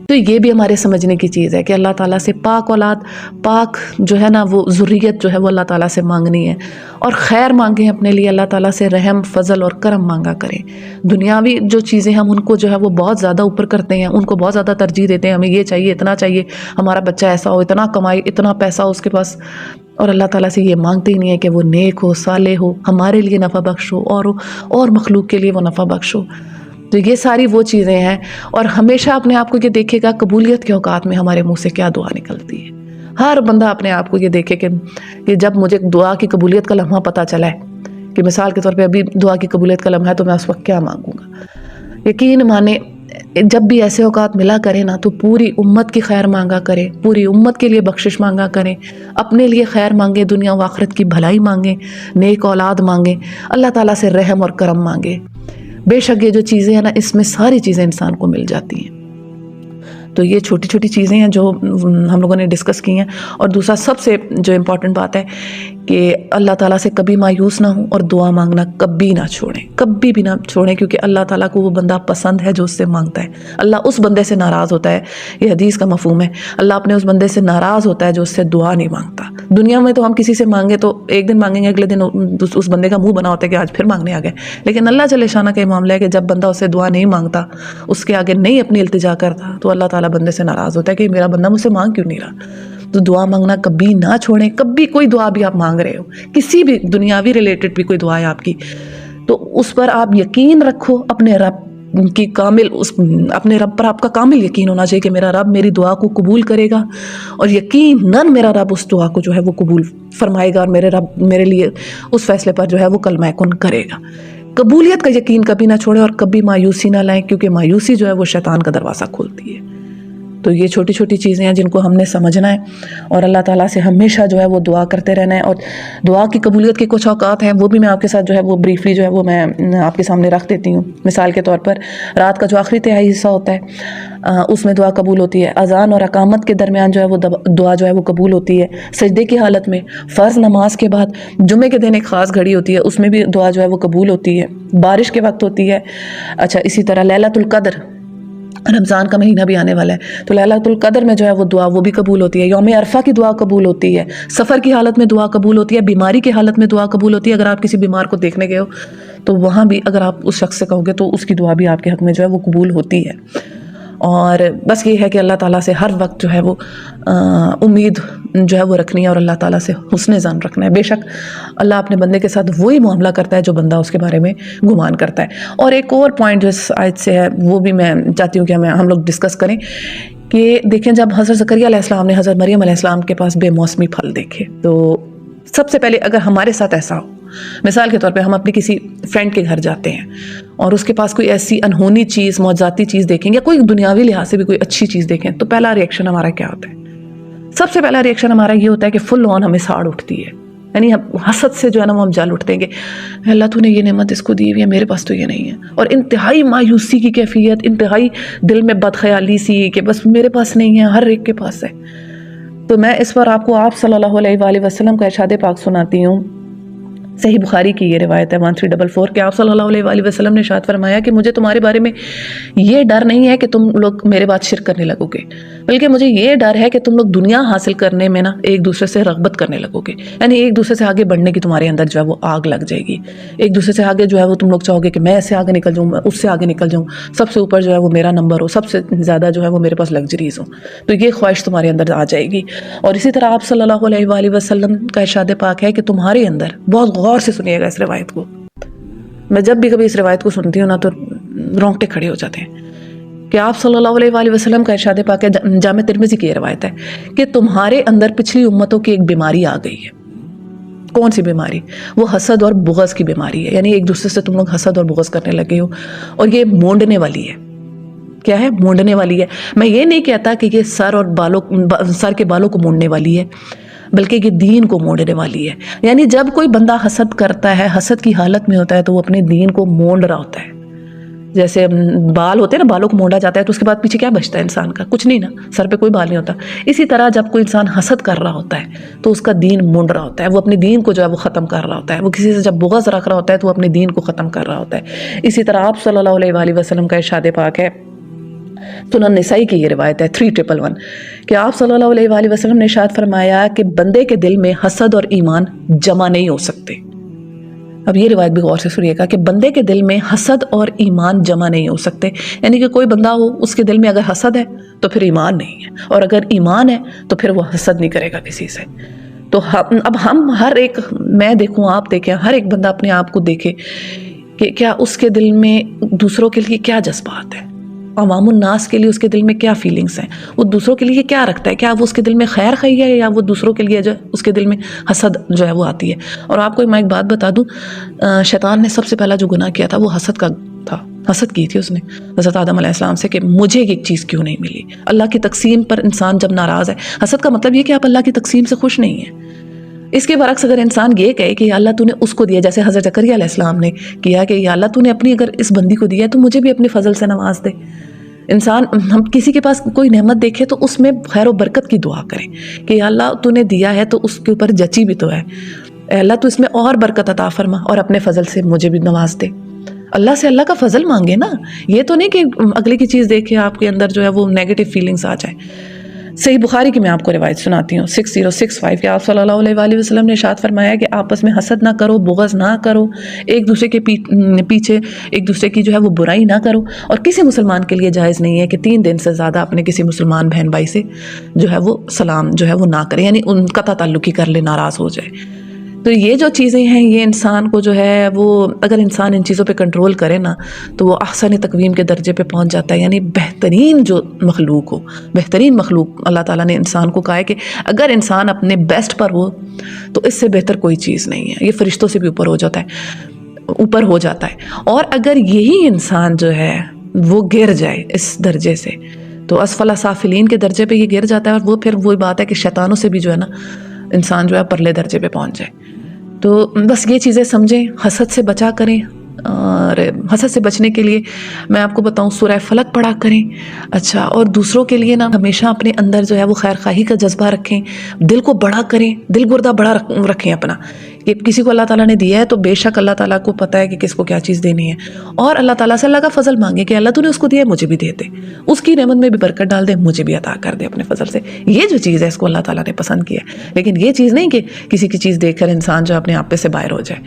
تو یہ بھی ہمارے سمجھنے کی چیز ہے کہ اللہ تعالیٰ سے پاک اولاد، پاک جو ہے نا وہ ذریت جو ہے وہ اللہ تعالیٰ سے مانگنی ہے، اور خیر مانگیں اپنے لیے، اللہ تعالیٰ سے رحم، فضل اور کرم مانگا کریں۔ دنیاوی جو چیزیں ہم ان کو جو ہے وہ بہت زیادہ اوپر کرتے ہیں، ان کو بہت زیادہ ترجیح دیتے ہیں، ہمیں یہ چاہیے، اتنا چاہیے، ہمارا بچہ ایسا ہو، اتنا کمائے، اتنا پیسہ ہو اس کے پاس، اور اللہ تعالیٰ سے یہ مانگتے ہی نہیں ہے کہ وہ نیک ہو، صالح ہو، ہمارے لیے نفع بخش ہو، اور مخلوق کے لیے وہ نفع بخش ہو۔ تو یہ ساری وہ چیزیں ہیں، اور ہمیشہ اپنے آپ کو یہ دیکھے گا قبولیت کے اوقات میں ہمارے منہ سے کیا دعا نکلتی ہے۔ ہر بندہ اپنے آپ کو یہ دیکھے کہ جب مجھے دعا کی قبولیت کا لمحہ پتہ چلا ہے، کہ مثال کے طور پہ ابھی دعا کی قبولیت کا لمحہ ہے، تو میں اس وقت کیا مانگوں گا۔ یقین مانے جب بھی ایسے اوقات ملا کرے نا، تو پوری امت کی خیر مانگا کرے، پوری امت کے لیے بخشش مانگا کریں، اپنے لیے خیر مانگیں، دنیا و آخرت کی بھلائی مانگیں، نیک اولاد مانگیں، اللہ تعالیٰ سے رحم اور کرم مانگیں۔ بے شک یہ جو چیزیں ہیں نا، اس میں ساری چیزیں انسان کو مل جاتی ہیں۔ تو یہ چھوٹی چھوٹی چیزیں ہیں جو ہم لوگوں نے ڈسکس کی ہیں۔ اور دوسرا سب سے جو امپورٹنٹ بات ہے کہ اللہ تعالیٰ سے کبھی مایوس نہ ہوں، اور دعا مانگنا کبھی نہ چھوڑیں، کبھی بھی نہ چھوڑیں، کیونکہ اللہ تعالیٰ کو وہ بندہ پسند ہے جو اس سے مانگتا ہے۔ اللہ اس بندے سے ناراض ہوتا ہے، یہ حدیث کا مفہوم ہے، اللہ اپنے اس بندے سے ناراض ہوتا ہے جو اس سے دعا نہیں مانگتا۔ دنیا میں تو ہم کسی سے مانگے تو ایک دن مانگیں گے، اگلے دن اس بندے کا منہ بنا ہوتا ہے کہ آج پھر مانگنے آ گئے، لیکن اللہ جل شانہ کا یہ معاملہ ہے کہ جب بندہ اس سے دعا نہیں مانگتا، اس کے آگے نہیں اپنی التجا کرتا، تو اللہ تعالیٰ بندے سے ناراض ہوتا ہے کہ میرا بندہ مجھ سے مانگ کیوں نہیں رہا۔ تو دعا مانگنا کبھی نہ چھوڑیں، کبھی کوئی دعا بھی آپ مانگ رہے ہو، کسی بھی دنیاوی ریلیٹڈ بھی کوئی دعا ہے آپ کی، تو اس پر آپ یقین رکھو، اپنے رب کی کامل اپنے رب پر آپ کا کامل یقین ہونا چاہیے کہ میرا رب میری دعا کو قبول کرے گا، اور یقیناً میرا رب اس دعا کو جو ہے وہ قبول فرمائے گا، اور میرے رب میرے لیے اس فیصلے پر جو ہے وہ کلمہ کن کرے گا۔ قبولیت کا یقین کبھی نہ چھوڑیں، اور کبھی مایوسی نہ لائیں، کیونکہ مایوسی جو ہے وہ شیطان کا دروازہ کھولتی ہے۔ تو یہ چھوٹی چھوٹی چیزیں ہیں جن کو ہم نے سمجھنا ہے، اور اللہ تعالیٰ سے ہمیشہ جو ہے وہ دعا کرتے رہنا ہے۔ اور دعا کی قبولیت کے کچھ اوقات ہیں، وہ بھی میں آپ کے ساتھ جو ہے وہ بریفلی جو ہے وہ میں آپ کے سامنے رکھ دیتی ہوں۔ مثال کے طور پر رات کا جو آخری تہائی حصہ ہوتا ہے، اس میں دعا قبول ہوتی ہے۔ اذان اور اقامت کے درمیان جو ہے وہ دعا جو ہے وہ قبول ہوتی ہے۔ سجدے کی حالت میں، فرض نماز کے بعد، جمعے کے دن ایک خاص گھڑی ہوتی ہے، اس میں بھی دعا جو ہے وہ قبول ہوتی ہے۔ بارش کے وقت ہوتی ہے۔ اچھا، اسی طرح لیلۃ القدر، رمضان کا مہینہ بھی آنے والا ہے، تو لیلۃ القدر میں جو ہے وہ دعا وہ بھی قبول ہوتی ہے۔ یوم عرفہ کی دعا قبول ہوتی ہے۔ سفر کی حالت میں دعا قبول ہوتی ہے۔ بیماری کی حالت میں دعا قبول ہوتی ہے۔ اگر آپ کسی بیمار کو دیکھنے گئے ہو تو وہاں بھی اگر آپ اس شخص سے کہو گے تو اس کی دعا بھی آپ کے حق میں جو ہے وہ قبول ہوتی ہے۔ اور بس یہ ہے کہ اللہ تعالیٰ سے ہر وقت جو ہے وہ امید جو ہے وہ رکھنی ہے، اور اللہ تعالیٰ سے حسن ظن رکھنا ہے۔ بے شک اللہ اپنے بندے کے ساتھ وہی معاملہ کرتا ہے جو بندہ اس کے بارے میں گمان کرتا ہے۔ اور ایک اور پوائنٹ جو اس آیت سے ہے وہ بھی میں چاہتی ہوں کہ ہم لوگ ڈسکس کریں، کہ دیکھیں جب حضرت زکریا علیہ السلام نے حضرت مریم علیہ السلام کے پاس بے موسمی پھل دیکھے، تو سب سے پہلے اگر ہمارے ساتھ ایسا ہو، مثال کے طور پہ ہم اپنی کسی فرینڈ کے گھر جاتے ہیں اور اس کے پاس کوئی ایسی انہونی چیز، معجزاتی چیز دیکھیں، یا کوئی دنیاوی لحاظ سے بھی کوئی اچھی چیز دیکھیں، تو پہلا ریئیکشن ہمارا کیا ہوتا ہے؟ سب سے پہلا ریئیکشن ہمارا یہ ہوتا ہے کہ فل آن ہمیں ساڑ اٹھتی ہے، یعنی حسد سے جو ہے نا وہ ہم جل اٹھتے ہیں کہ اللہ تو نے یہ نعمت اس کو دی ہوئی ہے، میرے پاس تو یہ نہیں ہے، اور انتہائی مایوسی کی کیفیت، انتہائی دل میں بدخیالی سی کہ بس میرے پاس نہیں ہے، ہر ایک کے پاس ہے۔ تو میں اس پر آپ کو آپ صلی اللہ علیہ وآلہ وسلم کا ارشاد پاک سناتی ہوں۔ صحیح بخاری کی یہ روایت ہے 1344 کہ آپ صلی اللہ علیہ وآلہ وسلم نے ارشاد فرمایا کہ مجھے تمہارے بارے میں یہ ڈر نہیں ہے کہ تم لوگ میرے بعد شرک کرنے لگو گے، بلکہ مجھے یہ ڈر ہے کہ تم لوگ دنیا حاصل کرنے میں نا ایک دوسرے سے رغبت کرنے لگو گے، یعنی ایک دوسرے سے آگے بڑھنے کی تمہارے اندر جو ہے وہ آگ لگ جائے گی، ایک دوسرے سے آگے جو ہے وہ تم لوگ چاہو گے کہ میں ایسے آگے نکل جاؤں، میں اس سے آگے نکل جاؤں، سب سے اوپر جو ہے وہ میرا نمبر ہو، سب سے زیادہ جو ہے وہ میرے پاس لگژریز ہو، تو یہ خواہش تمہارے اندر آ جائے گی۔ اور اسی طرح آپ صلی اللہ علیہ وآلہ وسلم کا ارشاد پاک ہے کہ تمہارے اندر، بہت غور سے سنیے گا اس روایت کو، میں جب بھی کبھی اس روایت کو سنتی ہوں نا تو رونگٹے کھڑے ہو جاتے ہیں، کہ آپ صلی اللہ علیہ وآلہ وسلم کا ارشاد پاک ہے، جامع ترمذی کی یہ روایت ہے کہ تمہارے اندر پچھلی امتوں کی ایک بیماری آ گئی ہے۔ کون سی بیماری؟ وہ حسد اور بغض کی بیماری ہے، یعنی ایک دوسرے سے تم لوگ حسد اور بغض کرنے لگے ہو، اور یہ مونڈنے والی ہے۔ کیا ہے؟ مونڈنے والی ہے۔ میں یہ نہیں کہتا کہ یہ سر کے بالوں کو مونڈنے والی ہے، بلکہ یہ دین کو مونڈنے والی ہے۔ یعنی جب کوئی بندہ حسد کرتا ہے، حسد کی حالت میں ہوتا ہے، تو وہ اپنے دین کو مونڈ رہا ہوتا ہے۔ جیسے بال ہوتے ہیں نا، بالوں کو مونڈا جاتا ہے تو اس کے بعد پیچھے کیا بچتا ہے انسان کا؟ کچھ نہیں نا، سر پہ کوئی بال نہیں ہوتا۔ اسی طرح جب کوئی انسان حسد کر رہا ہوتا ہے تو اس کا دین مونڈ رہا ہوتا ہے، وہ اپنے دین کو جو ہے وہ ختم کر رہا ہوتا ہے۔ وہ کسی سے جب بغض رکھ رہا ہوتا ہے تو وہ اپنے دین کو ختم کر رہا ہوتا ہے۔ اسی طرح آپ صلی اللہ علیہ وآلہ وسلم کا ارشاد پاک ہے سنن نسائی کی یہ روایت ہے 3111 کہ آپ صلی اللہ علیہ وآلہ وسلم نے ارشاد فرمایا کہ بندے کے دل میں حسد اور ایمان جمع نہیں ہو سکتے. اب یہ روایت بھی غور سے سنیے گا کہ بندے کے دل میں حسد اور ایمان جمع نہیں ہو سکتے، یعنی کہ کوئی بندہ ہو اس کے دل میں اگر حسد ہے تو پھر ایمان نہیں ہے، اور اگر ایمان ہے تو پھر وہ حسد نہیں کرے گا کسی سے. تو اب ہم ہر ایک، میں دیکھوں آپ دیکھیں، ہر ایک بندہ اپنے آپ کو دیکھے کہ کیا اس کے دل میں دوسروں کے لیے کیا جذبات ہیں، عوام الناس کے لیے اس کے دل میں کیا فیلنگز ہیں، وہ دوسروں کے لیے کیا رکھتا ہے، کیا وہ اس کے دل میں خیر خواہی ہے یا وہ دوسروں کے لیے جو اس کے دل میں حسد جو ہے وہ آتی ہے. اور آپ کو میں ایک بات بتا دوں، شیطان نے سب سے پہلا جو گناہ کیا تھا وہ حسد کا تھا. حسد کی تھی اس نے حضرت آدم علیہ السلام سے کہ مجھے ایک چیز کیوں نہیں ملی. اللہ کی تقسیم پر انسان جب ناراض ہے، حسد کا مطلب یہ کہ آپ اللہ کی تقسیم سے خوش نہیں ہیں. اس کے برعکس اگر انسان یہ کہے کہ یا اللہ تو نے اس کو دیا، جیسے حضرت زکریا علیہ السلام نے کیا کہ یا اللہ تو نے اپنی اگر اس بندی کو دیا ہے تو مجھے بھی اپنے فضل سے نواز دے. انسان ہم کسی کے پاس کوئی نعمت دیکھے تو اس میں خیر و برکت کی دعا کریں کہ یا اللہ تو نے دیا ہے تو اس کے اوپر جچی بھی تو ہے، اے اللہ تو اس میں اور برکت عطا فرما اور اپنے فضل سے مجھے بھی نواز دے. اللہ سے اللہ کا فضل مانگے نا، یہ تو نہیں کہ اگلے کی چیز دیکھ کے آپ کے اندر جو ہے وہ نیگیٹو فیلنگز آ جائیں. صحیح بخاری کی میں آپ کو روایت سناتی ہوں 6065 کہ آپ صلی اللہ علیہ وآلہ وسلم نے ارشاد فرمایا کہ آپس میں حسد نہ کرو، بغض نہ کرو، ایک دوسرے کے پیچھے ایک دوسرے کی جو ہے وہ برائی نہ کرو، اور کسی مسلمان کے لیے جائز نہیں ہے کہ 3 دن سے زیادہ اپنے کسی مسلمان بہن بھائی سے جو ہے وہ سلام جو ہے وہ نہ کرے، یعنی ان قطع تعلق ہی کر لے، ناراض ہو جائے. تو یہ جو چیزیں ہیں یہ انسان کو جو ہے وہ اگر انسان ان چیزوں پہ کنٹرول کرے نا تو وہ احسن تقویم کے درجے پہ پہنچ جاتا ہے، یعنی بہترین جو مخلوق ہو، بہترین مخلوق اللہ تعالیٰ نے انسان کو کہا ہے کہ اگر انسان اپنے بیسٹ پر ہو تو اس سے بہتر کوئی چیز نہیں ہے، یہ فرشتوں سے بھی اوپر ہو جاتا ہے. اور اگر یہی انسان جو ہے وہ گر جائے اس درجے سے تو اسفل سافلین کے درجے پہ یہ گر جاتا ہے، اور وہ پھر وہی بات ہے کہ شیطانوں سے بھی جو ہے نا انسان جو ہے پرلے درجے پہ پہنچ جائے. تو بس یہ چیزیں سمجھیں، حسد سے بچا کریں. اور حسد سے بچنے کے لیے میں آپ کو بتاؤں سورہ فلق پڑھا کریں. اچھا، اور دوسروں کے لیے نا ہمیشہ اپنے اندر جو ہے وہ خیر خواہی کا جذبہ رکھیں، دل کو بڑا کریں، دل گردہ بڑا رکھیں اپنا، کہ کسی کو اللہ تعالیٰ نے دیا ہے تو بے شک اللہ تعالیٰ کو پتہ ہے کہ کس کو کیا چیز دینی ہے، اور اللہ تعالیٰ سے اللہ کا فضل مانگے کہ اللہ تو نے اس کو دیا ہے مجھے بھی دے دے، اس کی نعمت میں بھی برکت ڈال دے، مجھے بھی عطا کر دے اپنے فضل سے. یہ جو چیز ہے اس کو اللہ تعالیٰ نے پسند کیا ہے، لیکن یہ چیز نہیں کہ کسی کی چیز دیکھ کر انسان جو اپنے آپ پہ سے باہر ہو جائے.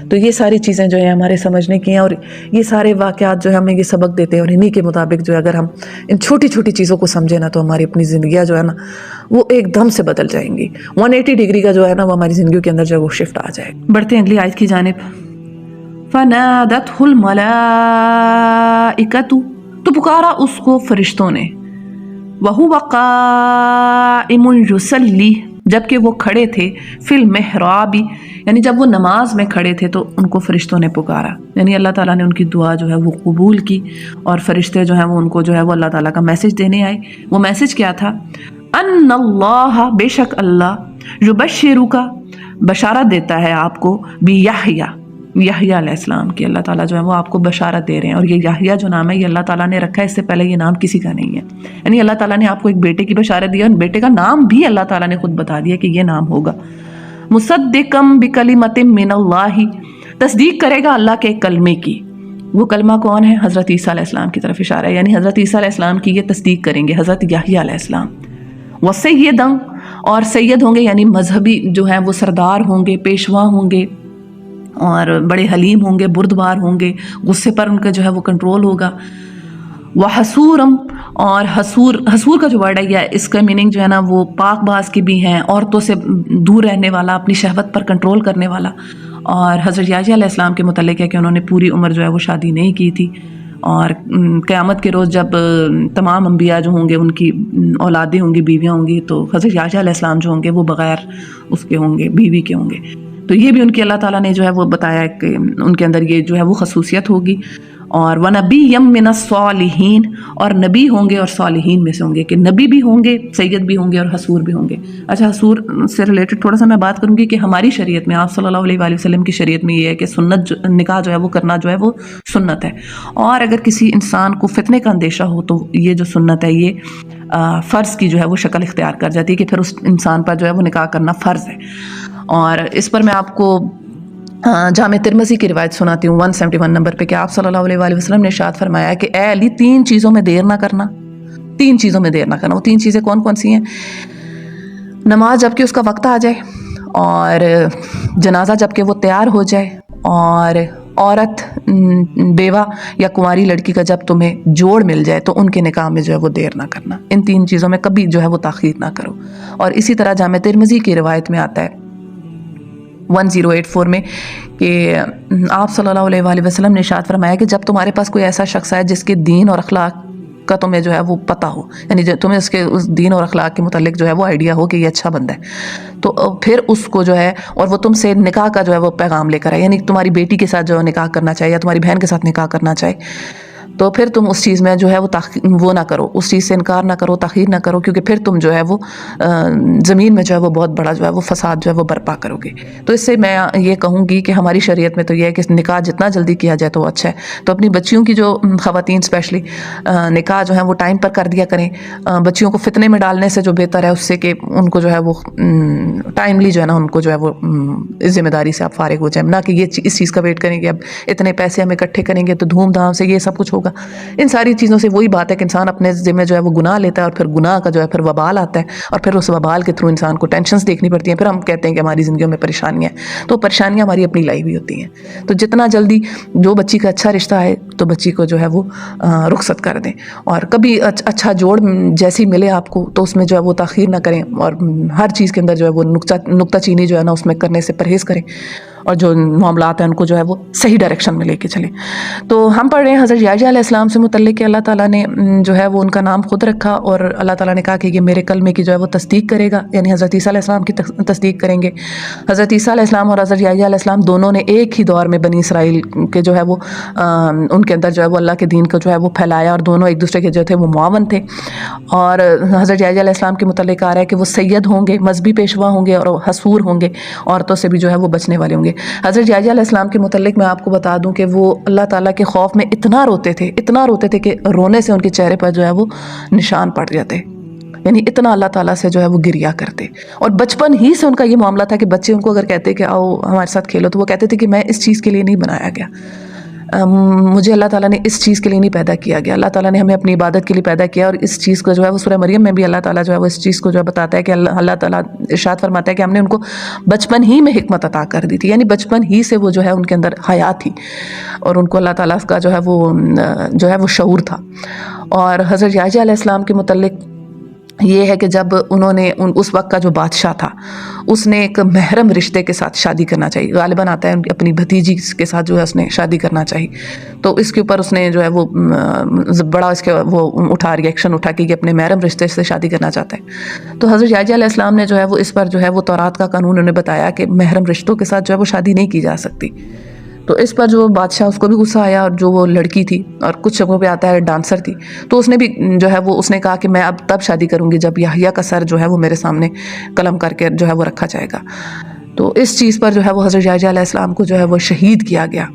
تو یہ ساری چیزیں جو ہیں ہمارے سمجھنے کی ہیں، اور یہ سارے واقعات جو ہے ہمیں یہ سبق دیتے ہیں، اور انہی کے مطابق جو ہے اگر ہم ان چھوٹی چھوٹی چیزوں کو سمجھیں نا تو ہماری اپنی زندگیاں جو ہے نا وہ ایک دم سے بدل جائیں گی. 180 ڈگری کا جو ہے نا وہ ہماری زندگیوں کے اندر جو ہے وہ شفٹ آ جائے. بڑھتے ہیں اگلی آیت کی جانب. فَنَادَتْهُ الْمَلَائِكَةُ، تو پکارا اس کو فرشتوں نے، وَهُوَ قَائِمٌ يُصَلِّي، جبکہ وہ کھڑے تھے، فی المحراب، یعنی جب وہ نماز میں کھڑے تھے تو ان کو فرشتوں نے پکارا، یعنی اللہ تعالیٰ نے ان کی دعا جو ہے وہ قبول کی، اور فرشتے جو ہیں وہ ان کو جو ہے وہ اللہ تعالیٰ کا میسج دینے آئے. وہ میسج کیا تھا؟ ان اللہ، بے شک اللہ، یبشرک، بشارت دیتا ہے آپ کو، بیحییٰ، یحییٰ علیہ السلام کی، اللہ تعالیٰ جو ہے وہ آپ کو بشارت دے رہے ہیں. اور یہ یحییٰ جو نام ہے یہ اللہ تعالیٰ نے رکھا ہے، اس سے پہلے یہ نام کسی کا نہیں ہے، یعنی اللہ تعالیٰ نے آپ کو ایک بیٹے کی بشارت دی، اور بیٹے کا نام بھی اللہ تعالیٰ نے خود بتا دیا کہ یہ نام ہوگا. مصدقم بکلمۃ من اللہ، تصدیق کرے گا اللہ کے ایک کلمے کی. وہ کلمہ کون ہے؟ حضرت عیسیٰ علیہ السلام کی طرف اشارہ ہے، یعنی حضرت عیسیٰ علیہ السلام کی یہ تصدیق کریں گے حضرت یحییٰ علیہ السلام. وسیدن، اور سید ہوں گے یعنی مذہبی جو ہیں وہ سردار ہوں گے، پیشوا ہوں گے، اور بڑے حلیم ہوں گے، بردبار ہوں گے، غصے پر ان کا جو ہے وہ کنٹرول ہوگا. وحسورم، اور حسور کا جو ورڈ ہے یا اس کا میننگ جو ہے نا وہ پاک باز کی بھی ہیں، عورتوں سے دور رہنے والا، اپنی شہوت پر کنٹرول کرنے والا. اور حضرت یحییٰ علیہ السلام کے متعلق ہے کہ انہوں نے پوری عمر جو ہے وہ شادی نہیں کی تھی، اور قیامت کے روز جب تمام انبیاء جو ہوں گے ان کی اولادیں ہوں گی، بیویاں ہوں گی، تو حضرت یحییٰ علیہ السلام جو ہوں گے وہ بغیر اس کے ہوں گے، بیوی کے ہوں گے. تو یہ بھی ان کی اللہ تعالیٰ نے جو ہے وہ بتایا کہ ان کے اندر یہ جو ہے وہ خصوصیت ہوگی. اور وَنَبِيًّا مِّنَ الصَّالِحِينَ، اور نبی ہوں گے اور صالحین میں سے ہوں گے، کہ نبی بھی ہوں گے، سید بھی ہوں گے، اور حسور بھی ہوں گے. اچھا، حسور سے ریلیٹڈ تھوڑا سا میں بات کروں گی کہ ہماری شریعت میں، آپ صلی اللہ علیہ وآلہ وسلم کی شریعت میں یہ ہے کہ سنت نکاح جو ہے وہ کرنا جو ہے وہ سنت ہے. اور اگر کسی انسان کو فتنے کا اندیشہ ہو تو یہ جو سنت ہے یہ فرض کی جو ہے وہ شکل اختیار کر جاتی ہے کہ پھر اس انسان پر جو ہے وہ نکاح کرنا فرض ہے. اور اس پر میں آپ کو جامع ترمذی کی روایت سناتی ہوں 171 نمبر پہ، کہ آپ صلی اللہ علیہ وآلہ وسلم نے ارشاد فرمایا کہ اے علی، 3 چیزوں میں دیر نہ کرنا. 3 چیزوں میں دیر نہ کرنا. وہ 3 چیزیں کون کون سی ہیں؟ نماز جب کہ اس کا وقت آ جائے، اور جنازہ جب کہ وہ تیار ہو جائے، اور عورت بیوہ یا کنواری لڑکی کا جب تمہیں جوڑ مل جائے تو ان کے نکاح میں جو ہے وہ دیر نہ کرنا. ان 3 چیزوں میں کبھی جو ہے وہ تاخیر نہ کرو. اور اسی طرح جامع ترمذی کی روایت میں آتا ہے 1084 میں کہ آپ صلی اللہ علیہ وآلہ وسلم نے ارشاد فرمایا کہ جب تمہارے پاس کوئی ایسا شخص ہے جس کے دین اور اخلاق کا تمہیں جو ہے وہ پتہ ہو، یعنی تمہیں اس دین اور اخلاق کے متعلق جو ہے وہ آئیڈیا ہو کہ یہ اچھا بندہ ہے، تو پھر اس کو جو ہے، اور وہ تم سے نکاح کا جو ہے وہ پیغام لے کر آئے، یعنی تمہاری بیٹی کے ساتھ جو ہے نکاح کرنا چاہے یا تمہاری بہن کے ساتھ نکاح کرنا چاہے، تو پھر تم اس چیز میں جو ہے وہ نہ کرو، اس چیز سے انکار نہ کرو، تاخیر نہ کرو، کیونکہ پھر تم جو ہے وہ زمین میں جو ہے وہ بہت بڑا جو ہے وہ فساد جو ہے وہ برپا کرو گے. تو اس سے میں یہ کہوں گی کہ ہماری شریعت میں تو یہ ہے کہ نکاح جتنا جلدی کیا جائے تو اچھا ہے. تو اپنی بچیوں کی جو خواتین اسپیشلی نکاح جو ہے وہ ٹائم پر کر دیا کریں. بچیوں کو فتنے میں ڈالنے سے جو بہتر ہے اس سے کہ ان کو جو ہے وہ ٹائملی جو ہے نا ان کو جو ہے وہ اس ذمہ داری سے آپ فارغ ہو جائیں، نہ کہ یہ اس چیز کا ویٹ کریں گے اب اتنے پیسے ہم اکٹھے کریں گے تو دھوم دھام سے یہ سب کچھ ہوگا. ان ساری چیزوں سے وہی بات ہے کہ انسان اپنے ذمہ جو ہے وہ گناہ لیتا ہے، اور پھر گناہ کا جو ہے پھر وبال آتا ہے، اور پھر اس وبال کے تھرو انسان کو ٹینشنز دیکھنی پڑتی ہیں. پھر ہم کہتے ہیں کہ ہماری زندگیوں میں پریشانیاں ہیں، تو پریشانیاں ہماری اپنی لائی ہوئی ہوتی ہیں. تو جتنا جلدی جو بچی کا اچھا رشتہ ہے تو بچی کو جو ہے وہ رخصت کر دیں، اور کبھی اچھا جوڑ جیسی ملے آپ کو تو اس میں جو ہے وہ تاخیر نہ کریں، اور ہر چیز کے اندر جو ہے وہ نکتہ چینی جو ہے نا اس میں کرنے سے پرہیز کریں، اور جو معاملات ہیں ان کو جو ہے وہ صحیح ڈائریکشن میں لے کے چلیں. تو ہم پڑھ رہے ہیں حضرت یحییٰ علیہ السلام سے متعلق کہ اللہ تعالیٰ نے جو ہے وہ ان کا نام خود رکھا، اور اللہ تعالیٰ نے کہا کہ یہ میرے کلمے کی جو ہے وہ تصدیق کرے گا، یعنی حضرت عیسیٰ علیہ السلام کی تصدیق کریں گے. حضرت عیسیٰ علیہ السلام اور حضرت یحییٰ علیہ السلام دونوں نے ایک ہی دور میں بنی اسرائیل کے جو ہے وہ ان کے اندر جو ہے وہ اللہ کے دین کو جو ہے وہ پھیلایا، اور دونوں ایک دوسرے کے جو تھے وہ معاون تھے. اور حضرت یحییٰ علیہ السلام کے متعلق آ رہا ہے کہ وہ سید ہوں گے، مذہبی پیشوا ہوں گے، اور حصور ہوں گے، عورتوں سے بھی جو ہے وہ بچنے والے ہوں گے. حضرت یحییٰ علیہ السلام کے متعلق میں آپ کو بتا دوں کہ وہ اللہ تعالیٰ کے خوف میں اتنا روتے تھے کہ رونے سے ان کے چہرے پر جو ہے وہ نشان پڑ جاتے، یعنی اتنا اللہ تعالیٰ سے جو ہے وہ گریا کرتے. اور بچپن ہی سے ان کا یہ معاملہ تھا کہ بچے ان کو اگر کہتے کہ آؤ ہمارے ساتھ کھیلو تو وہ کہتے تھے کہ میں اس چیز کے لیے نہیں بنایا گیا، مجھے اللہ تعالیٰ نے اس چیز کے لیے نہیں پیدا کیا گیا، اللہ تعالیٰ نے ہمیں اپنی عبادت کے لیے پیدا کیا. اور اس چیز کو جو ہے وہ سورہ مریم میں بھی اللہ تعالیٰ جو ہے وہ اس چیز کو جو ہے بتاتا ہے کہ اللہ تعالیٰ ارشاد فرماتا ہے کہ ہم نے ان کو بچپن ہی میں حکمت عطا کر دی تھی، یعنی بچپن ہی سے وہ جو ہے ان کے اندر حیا تھی، اور ان کو اللہ تعالیٰ کا جو ہے وہ شعور تھا. اور حضرت یحییٰ علیہ السلام کے متعلق یہ ہے کہ جب انہوں نے اس وقت کا جو بادشاہ تھا اس نے ایک محرم رشتے کے ساتھ شادی کرنا چاہیے، غالباً آتا ہے اپنی بھتیجی کے ساتھ جو ہے اس نے شادی کرنا چاہیے، تو اس کے اوپر اس نے جو ہے وہ بڑا اس کے وہ ریئیکشن اٹھا کہ اپنے محرم رشتے سے شادی کرنا چاہتا ہے. تو حضرت یحییٰ علیہ السلام نے جو ہے وہ اس پر جو ہے وہ تورات کا قانون انہیں بتایا کہ محرم رشتوں کے ساتھ جو ہے وہ شادی نہیں کی جا سکتی. تو اس پر جو بادشاہ اس کو بھی غصہ آیا، اور جو وہ لڑکی تھی اور کچھ جگہوں پہ آتا ہے ڈانسر تھی، تو اس نے بھی جو ہے وہ اس نے کہا کہ میں اب تب شادی کروں گی جب یحییٰ کا سر جو ہے وہ میرے سامنے قلم کر کے جو ہے وہ رکھا جائے گا. تو اس چیز پر جو ہے وہ حضرت یحییٰ علیہ السلام کو جو ہے وہ شہید کیا گیا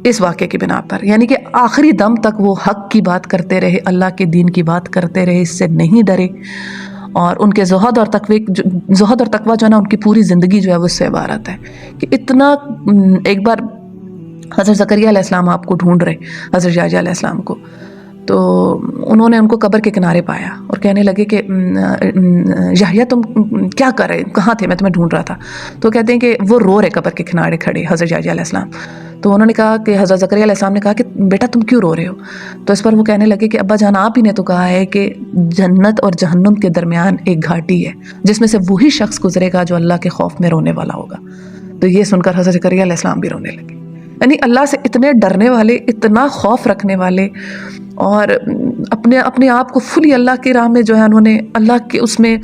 اس واقعے کی بنا پر، یعنی کہ آخری دم تک وہ حق کی بات کرتے رہے، اللہ کے دین کی بات کرتے رہے، اس سے نہیں ڈرے. اور ان کے زہد اور تقوی جو ہے نا ان کی پوری زندگی جو ہے وہ اس سے عبارت ہے کہ اتنا. ایک بار حضرت زکریا علیہ السلام آپ کو ڈھونڈ رہے حضرت یحییٰ علیہ السلام کو، تو انہوں نے ان کو قبر کے کنارے پایا اور کہنے لگے کہ یحییٰ تم کیا کر رہے، کہاں تھے، میں تمہیں ڈھونڈ رہا تھا. تو کہتے ہیں کہ وہ رو رہے قبر کے کنارے کھڑے حضرت یحییٰ علیہ السلام. تو انہوں نے کہا کہ حضرت زکریا علیہ السلام نے کہا کہ بیٹا تم کیوں رو رہے ہو؟ تو اس پر وہ کہنے لگے کہ ابا جان آپ ہی نے تو کہا ہے کہ جنت اور جہنم کے درمیان ایک گھاٹی ہے جس میں سے وہی شخص گزرے گا جو اللہ کے خوف میں رونے والا ہوگا. تو یہ سن کر حضرت زکریا علیہ السلام بھی رونے لگے، یعنی اللہ سے اتنے ڈرنے والے، اتنا خوف رکھنے والے، اور اپنے آپ کو فلی اللہ کی راہ میں جو ہے انہوں نے اللہ کے اس میں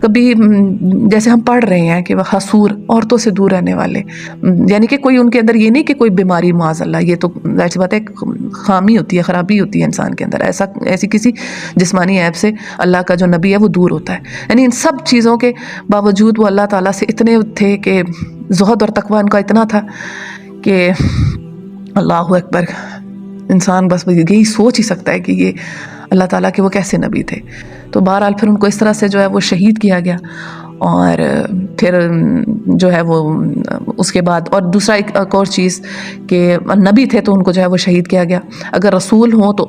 کبھی جیسے ہم پڑھ رہے ہیں کہ وہ حصور، عورتوں سے دور رہنے والے، یعنی کہ کوئی ان کے اندر یہ نہیں کہ کوئی بیماری معاذ اللہ، یہ تو ظاہر سی بات ہے خامی ہوتی ہے، خرابی ہوتی ہے انسان کے اندر، ایسی کسی جسمانی عیب سے اللہ کا جو نبی ہے وہ دور ہوتا ہے. یعنی ان سب چیزوں کے باوجود وہ اللہ تعالیٰ سے اتنے تھے کہ زہد اور تقویٰ ان کا اتنا تھا کہ اللہ اکبر، انسان بس یہی سوچ ہی سکتا ہے کہ یہ اللہ تعالیٰ کے وہ کیسے نبی تھے. تو بہرحال پھر ان کو اس طرح سے جو ہے وہ شہید کیا گیا. اور پھر جو ہے وہ اس کے بعد اور دوسرا ایک اور چیز کہ نبی تھے تو ان کو جو ہے وہ شہید کیا گیا. اگر رسول ہوں تو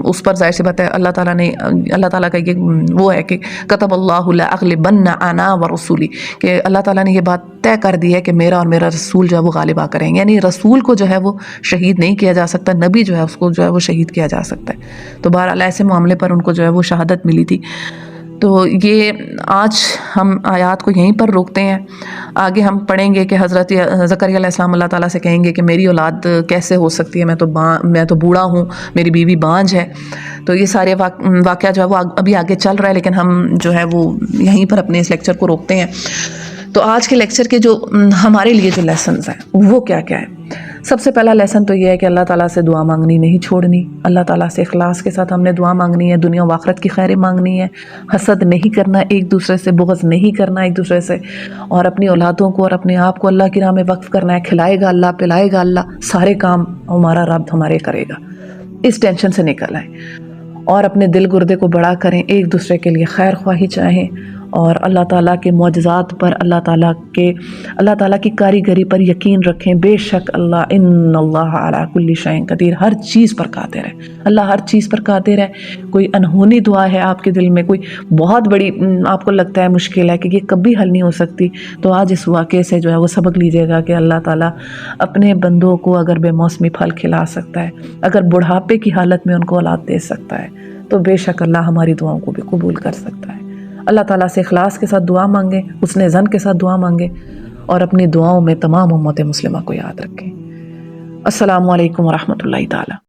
اس پر ظاہر سی بات ہے اللہ تعالیٰ کا یہ وہ ہے کہ کتب اللہ لأغلبن انا ورسولی، کہ اللہ تعالیٰ نے یہ بات طے کر دی ہے کہ میرا اور میرا رسول جو ہے وہ غالب آ کریں گے. یعنی رسول کو جو ہے وہ شہید نہیں کیا جا سکتا، نبی جو ہے اس کو جو ہے وہ شہید کیا جا سکتا ہے. تو بہرحال ایسے معاملے پر ان کو جو ہے وہ شہادت ملی تھی. تو یہ آج ہم آیات کو یہیں پر روکتے ہیں. آگے ہم پڑھیں گے کہ حضرت زکریا علیہ السلام اللہ تعالیٰ سے کہیں گے کہ میری اولاد کیسے ہو سکتی ہے، میں تو بوڑھا ہوں، میری بیوی بانجھ ہے. تو یہ سارے واقعہ جو ہے وہ ابھی آگے چل رہا ہے، لیکن ہم جو ہے وہ یہیں پر اپنے اس لیکچر کو روکتے ہیں. تو آج کے لیکچر کے جو ہمارے لیے جو لیسنز ہیں وہ کیا کیا ہے. سب سے پہلا لیسن تو یہ ہے کہ اللہ تعالیٰ سے دعا مانگنی نہیں چھوڑنی. اللہ تعالیٰ سے اخلاص کے ساتھ ہم نے دعا مانگنی ہے، دنیا و آخرت کی خیریں مانگنی ہے. حسد نہیں کرنا ایک دوسرے سے، بغض نہیں کرنا ایک دوسرے سے، اور اپنی اولادوں کو اور اپنے آپ کو اللہ کی راہ میں وقف کرنا ہے. کھلائے گا اللہ، پلائے گا اللہ، سارے کام ہمارا رب ہمارے کرے گا. اس ٹینشن سے نکل آئے اور اپنے دل گردے کو بڑا کریں، ایک دوسرے کے لیے خیر خواہی چاہیں، اور اللہ تعالیٰ کے معجزات پر، اللہ تعالیٰ کی کاریگری پر یقین رکھیں. بے شک اللہ، ان اللہ علی کل شیء قدیر، ہر چیز پر قادر ہے. اللہ ہر چیز پر قادر ہے. کوئی انہونی دعا ہے آپ کے دل میں، کوئی بہت بڑی آپ کو لگتا ہے مشکل ہے کہ یہ کبھی حل نہیں ہو سکتی، تو آج اس واقعے سے جو ہے وہ سبق لیجیے گا کہ اللہ تعالیٰ اپنے بندوں کو اگر بے موسمی پھل کھلا سکتا ہے، اگر بڑھاپے کی حالت میں ان کو اولاد دے سکتا ہے، تو بے شک اللہ ہماری دعاؤں کو بھی قبول کر سکتا ہے. اللہ تعالیٰ سے اخلاص کے ساتھ دعا مانگیں، حسن ظن کے ساتھ دعا مانگیں، اور اپنی دعاؤں میں تمام امت مسلمہ کو یاد رکھیں. السلام علیکم ورحمۃ اللہ تعالیٰ.